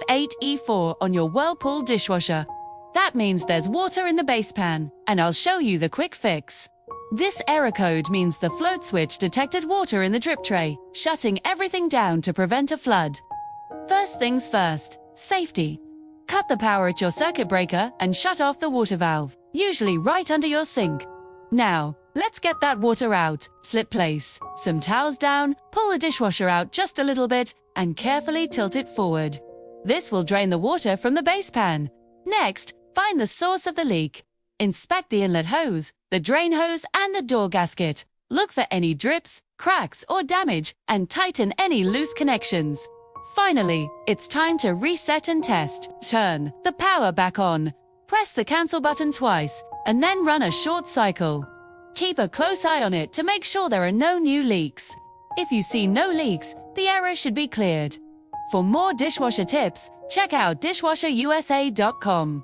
F8E4 on your Whirlpool dishwasher. That means there's water in the base pan, and I'll show you the quick fix. This error code means the float switch detected water in the drip tray, shutting everything down to prevent a flood. First things first, safety. Cut the power at your circuit breaker and shut off the water valve, usually right under your sink. Now, let's get that water out. Slip place some towels down, pull the dishwasher out just a little bit, and carefully tilt it forward. This will drain the water from the base pan. Next, find the source of the leak. Inspect the inlet hose, the drain hose, and the door gasket. Look for any drips, cracks, or damage, and tighten any loose connections. Finally, it's time to reset and test. Turn the power back on. Press the cancel button twice, and then run a short cycle. Keep a close eye on it to make sure there are no new leaks. If you see no leaks, the error should be cleared. For more dishwasher tips, check out dishwasherusa.com.